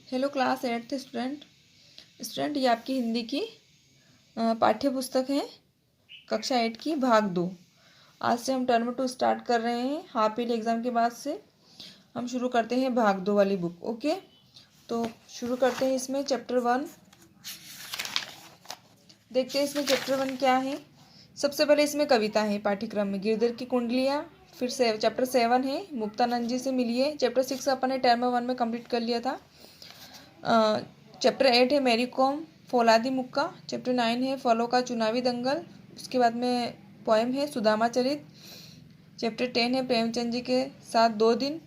Hello class 8th student ये आपकी हिंदी की पाठ्य पुस्तक है कक्षा 8 की भाग 2। आज से हम टर्म 2 स्टार्ट कर रहे हैं। हाफ ईयरली एग्ज़ाम के बाद से हम शुरू करते हैं भाग 2 वाली बुक। ओके, तो शुरू करते हैं। इसमें चैप्टर 1 देखते हैं। इसमें चैप्टर 1 क्या है। सबसे पहले इसमें कविता है पाठ्यक्रम में, गिरधर की कुंडलियाँ। फिर से चैप्टर 7 है मुक्तानंद जी से मिलिए। चैप्टर 6 अपन ने टर्म 1 में कंप्लीट कर लिया था। चैप्टर 8 है मैरी कॉम फौलादी मुक्का। चैप्टर 9 है फलों का चुनावी दंगल। उसके बाद में पोएम है सुदामा चरित। चैप्टर 10 है प्रेमचंद जी के साथ 2 दिन।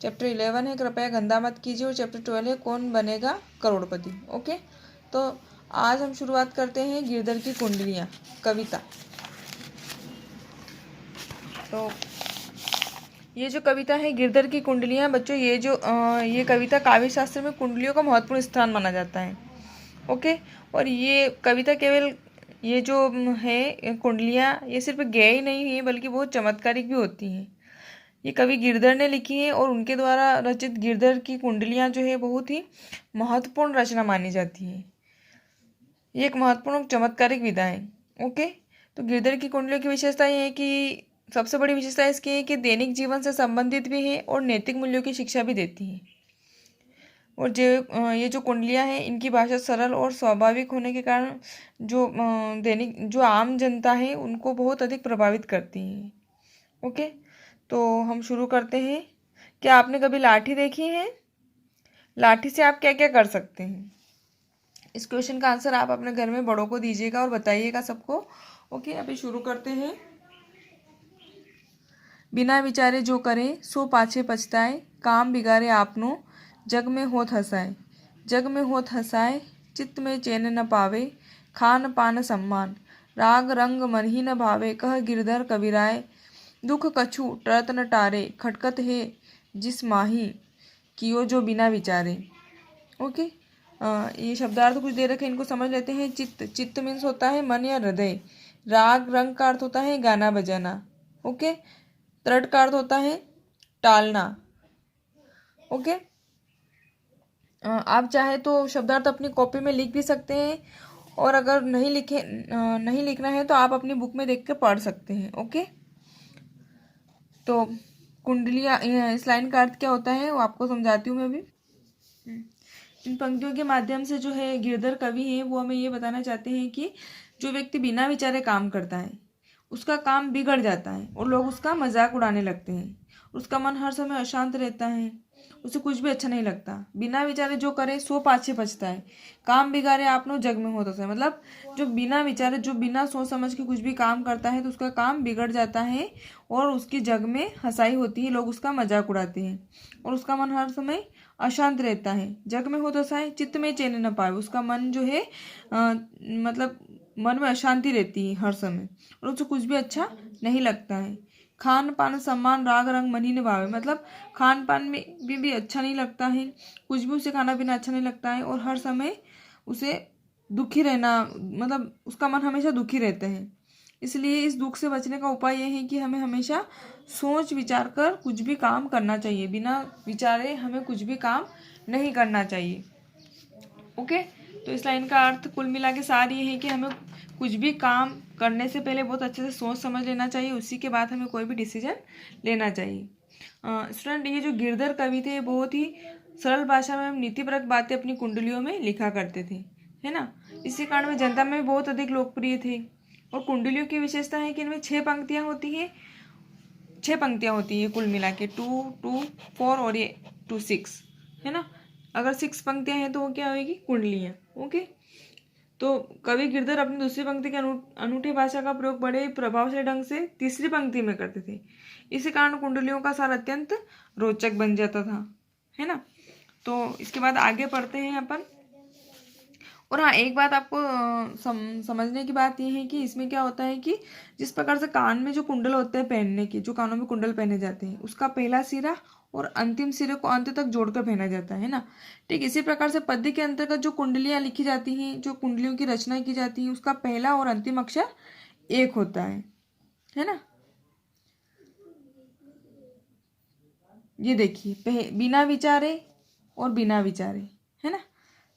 चैप्टर 11 है कृपया गंदा मत कीजिए। और चैप्टर 12 है कौन बनेगा करोड़पति। ओके, तो आज हम शुरुआत करते हैं गिरधर की कुंडलियाँ कविता। तो ये जो कविता है गिरधर की कुंडलियाँ बच्चों, ये कविता काव्य शास्त्र में कुंडलियों का महत्वपूर्ण स्थान माना जाता है। ओके, और ये कविता केवल ये जो है कुंडलियाँ ये सिर्फ गेय ही नहीं है बल्कि बहुत चमत्कारिक भी होती हैं। ये कवि गिरधर ने लिखी है और उनके द्वारा रचित गिरधर की कुंडलियाँ जो है बहुत ही महत्वपूर्ण रचना मानी जाती है। ये एक महत्वपूर्ण चमत्कारिक विधा है। ओके, तो गिरधर की कुंडलियों की विशेषता ये है कि सबसे बड़ी विशेषता इसकी है कि दैनिक जीवन से संबंधित भी है और नैतिक मूल्यों की शिक्षा भी देती है। और ये जो कुंडलियाँ हैं इनकी भाषा सरल और स्वाभाविक होने के कारण जो आम जनता है उनको बहुत अधिक प्रभावित करती हैं। ओके, तो हम शुरू करते हैं। क्या आपने कभी लाठी देखी है? लाठी से आप क्या क्या कर सकते हैं? इस क्वेश्चन का आंसर आप अपने घर में बड़ों को दीजिएगा और बताइएगा सबको। ओके, अभी शुरू करते हैं। बिना विचारे जो करे सो पाछे पछताए, काम बिगाड़े आपनो जग में होत हंसाए। जग में होत हंसाए चित्त में चैन न पावे, खान पान सम्मान राग रंग मन ही न भावे। कह गिरधर कविराय दुख कछु टरत न टारे, खटकत है जिस माही कियो जो बिना विचारे। ओके, ये शब्दार्थ कुछ दे रखे, इनको समझ लेते हैं। चित्त मीन्स होता है मन या हृदय। राग रंग का अर्थ होता है गाना बजाना। ओके, त्रट का अर्थ होता है टालना। ओके, आप चाहे तो शब्दार्थ अपनी कॉपी में लिख भी सकते हैं और अगर नहीं लिखना है तो आप अपनी बुक में देख के पढ़ सकते हैं। ओके, तो कुंडलियाँ, इस लाइन का अर्थ क्या होता है वो आपको समझाती हूँ मैं अभी। इन पंक्तियों के माध्यम से जो है गिरधर कवि हैं वो हमें ये बताना चाहते हैं कि जो व्यक्ति बिना विचारे काम करता है उसका काम बिगड़ जाता है और लोग उसका मजाक उड़ाने लगते हैं। उसका मन हर समय अशांत रहता है, उसे कुछ भी अच्छा नहीं लगता। बिना विचारे जो करे सो पाछे पछता है, काम बिगाड़े आपनो जग में होता है। मतलब जो बिना विचारे, जो बिना सोच समझ के कुछ भी काम करता है तो उसका काम बिगड़ जाता है और उसकी जग में हंसाई होती है, लोग उसका मजाक उड़ाते हैं और उसका मन हर समय अशांत रहता है। जग में होता है चित्त में चैन न पाए, उसका मन जो है मतलब मन में अशांति रहती है हर समय और उसे कुछ भी अच्छा नहीं लगता है। खान पान सम्मान राग रंग मन ही न भावे, मतलब खान पान में भी अच्छा नहीं लगता है, कुछ भी उसे खाना पीना अच्छा नहीं लगता है और हर समय उसे दुखी रहना, मतलब उसका मन हमेशा दुखी रहता है। इसलिए इस दुख से बचने का उपाय यह है कि हमें हमेशा सोच विचार कर कुछ भी काम करना चाहिए। बिना विचारे हमें कुछ भी काम नहीं करना चाहिए। ओके, तो इस लाइन का अर्थ कुल मिला के सार ये है कि हमें कुछ भी काम करने से पहले बहुत अच्छे से सोच समझ लेना चाहिए, उसी के बाद हमें कोई भी डिसीजन लेना चाहिए। स्टूडेंट, ये जो गिरधर कवि थे बहुत ही सरल भाषा में नीतिपरक बातें अपनी कुंडलियों में लिखा करते थे, है ना। इसी कारण वे जनता में बहुत अधिक लोकप्रिय थे। और कुंडलियों की विशेषता है कि इनमें 6 पंक्तियाँ होती है। 6 पंक्तियाँ होती है कुल मिला के, 2, 2, 4 और ये 2, 6, है ना। अगर 6 पंक्तियाँ हैं तो वो क्या होगी? कुंडलियाँ। ओके, तो कवि गिरधर अपनी दूसरी पंक्ति के अनूठी भाषा का प्रयोग बड़े प्रभावशाली ढंग से तीसरी पंक्ति में करते थे। इसी कारण कुंडलियों का सार अत्यंत रोचक बन जाता था, है ना। तो इसके बाद आगे पढ़ते हैं अपन। और हाँ, एक बात आपको समझने की बात यह है कि इसमें क्या होता है कि जिस प्रकार से कान में जो कुंडल होते हैं पहनने के, जो कानों में कुंडल पहने जाते हैं, उसका पहला सिरा और अंतिम सिरे को अंत तक जोड़कर पहना जाता है ना। ठीक इसी प्रकार से पद्य के अंतर्गत जो कुंडलियाँ लिखी जाती हैं, जो कुंडलियों की रचना की जाती है, उसका पहला और अंतिम अक्षर एक होता है ना। ये देखिए, बिना विचारे और बिना विचारे, है ना।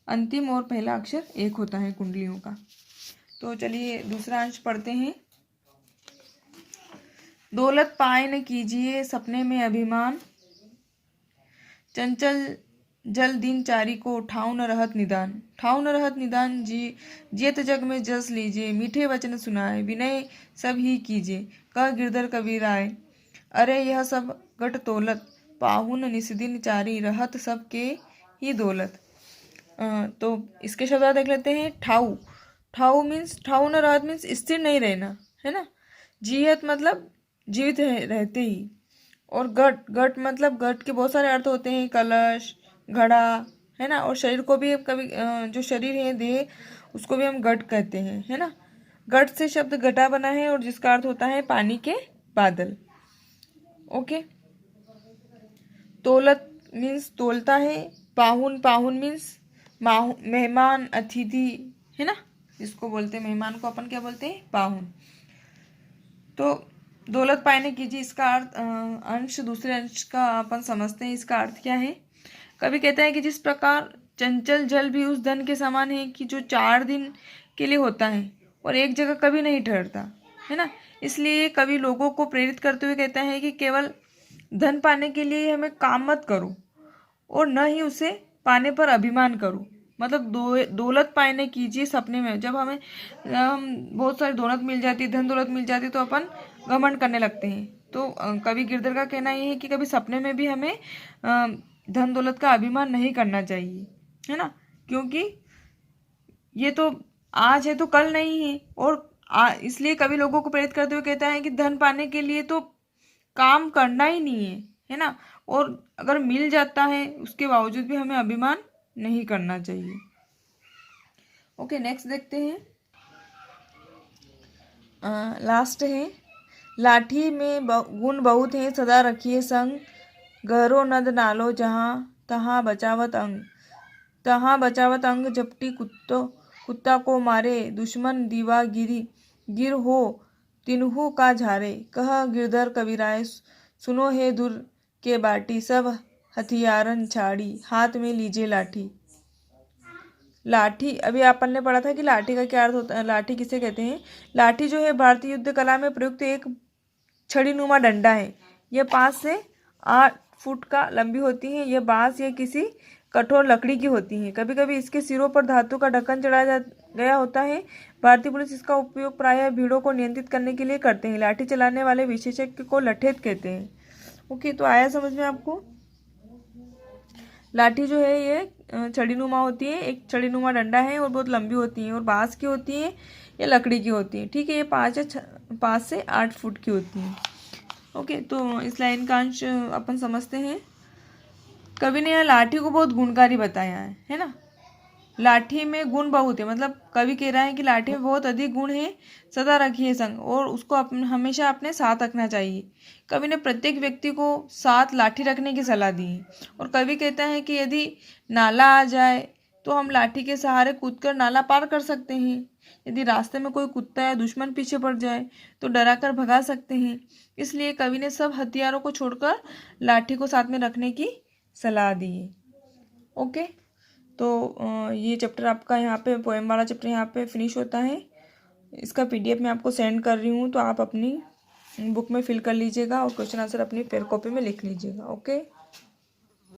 अंतिम और पहला अक्षर एक होता है कुंडलियों का। तो चलिए दूसरा अंश पढ़ते हैं। दौलत पाए न कीजिए सपने में अभिमान, चंचल जल दिनचारी को ठाउ न रहत निदान। ठाउ न रहत निदान जियत जग में जस लीजिए, मीठे वचन सुनाए विनय सब ही कीजिए। कह गिरधर कबीर आए, अरे यह सब गट तोलत, पाहुन निस्दिन चारी रहत सब के ही दौलत। तो इसके शब्द देख लेते हैं। ठाउ, ठाउ मीन्स, ठाउ न रहत मीन्स स्थिर नहीं रहना, है ना। जियत मतलब जीवित रहते ही। और गट, गट मतलब गट के बहुत सारे अर्थ होते हैं, कलश, घड़ा, है ना। और शरीर को भी कभी जो शरीर है देह, उसको भी हम गट कहते हैं, है ना। गट से शब्द घटा बना है और जिसका अर्थ होता है पानी के बादल। ओके। तौलत मीन्स तोलता है। पाहुन, पाहुन मीन्स मेहमान, अतिथि, है ना, जिसको बोलते हैं मेहमान को अपन क्या बोलते हैं, पाहुन। तो दौलत पाने कीजिए, इसका अर्थ अंश, दूसरे अंश का अपन समझते हैं। इसका अर्थ क्या है। कवि कहता है कि जिस प्रकार चंचल जल भी उस धन के समान है कि जो 4 दिन के लिए होता है और एक जगह कभी नहीं ठहरता, है ना। इसलिए कवि लोगों को प्रेरित करते हुए कहता है कि केवल धन पाने के लिए हमें काम मत करो और न ही उसे पाने पर अभिमान करो। मतलब दौलत पाने कीजिए सपने में। जब हमें हम बहुत सारी दौलत मिल जाती है, धन दौलत मिल जाती है, तो अपन घमंड करने लगते हैं। तो कवि गिरधर का कहना ये है कि कभी सपने में भी हमें धन दौलत का अभिमान नहीं करना चाहिए, है ना। क्योंकि ये तो आज है तो कल नहीं है। और इसलिए कवि लोगों को प्रेरित करते हुए कहता है कि धन पाने के लिए तो काम करना ही नहीं है ना। और अगर मिल जाता है उसके बावजूद भी हमें अभिमान नहीं करना चाहिए। ओके, नेक्स्ट देखते हैं। लास्ट है। लाठी में गुण बहुत है सदा रखिए संग, गहरो नद नालो जहाँ तहाँ बचावत अंग। तहाँ बचावत अंग झपटी कुत्ता को मारे, दुश्मन दीवा गिर हो तिन्हू का झारे। कह गिरधर कबीराय सुनो है दूर के बाटी, सब हथियारन छाड़ी हाथ में लीजिए लाठी। लाठी, अभी अपन ने पढ़ा था कि लाठी का क्या अर्थ होता है, लाठी किसे कहते हैं। लाठी जो है भारतीय युद्ध कला में प्रयुक्त एक छड़ीनुमा डंडा है। यह 5 से 8 फुट का लंबी होती है। यह बांस या किसी कठोर लकड़ी की होती है। कभी कभी इसके सिरों पर धातु का ढक्कन चढ़ाया गया होता है। भारतीय पुलिस इसका उपयोग प्रायः भीड़ों को नियंत्रित करने के लिए करते हैं। लाठी चलाने वाले विशेषज्ञ को लठेत कहते हैं। ओके, तो आया समझ में आपको। लाठी जो है ये छड़ीनुमा होती है, एक छड़ीनुमा डंडा है और बहुत लंबी होती है और बांस की होती है या लकड़ी की होती है। ठीक है, ये 5 से 8 फुट की होती है। ओके, तो इस लाइन का अंश अपन समझते हैं। कवि ने यह लाठी को बहुत गुणकारी बताया है ना। लाठी में गुण बहुत है, मतलब कवि कह रहा है कि लाठी में बहुत अधिक गुण है, सदा रखिए संग, और उसको हमेशा अपने साथ रखना चाहिए। कवि ने प्रत्येक व्यक्ति को साथ लाठी रखने की सलाह दी है। और कवि कहता है कि यदि नाला आ जाए तो हम लाठी के सहारे कूदकर नाला पार कर सकते हैं। यदि रास्ते में कोई कुत्ता या दुश्मन पीछे पड़ जाए तो डराकर भगा सकते हैं। इसलिए कवि ने सब हथियारों को छोड़कर लाठी को साथ में रखने की सलाह दी है। ओके, तो ये चैप्टर आपका यहाँ पे, पोएम वाला चैप्टर यहाँ पे फिनिश होता है। इसका PDF मैं आपको सेंड कर रही हूँ, तो आप अपनी बुक में फिल कर लीजिएगा और क्वेश्चन आंसर अपनी फेयर कॉपी में लिख लीजिएगा। ओके।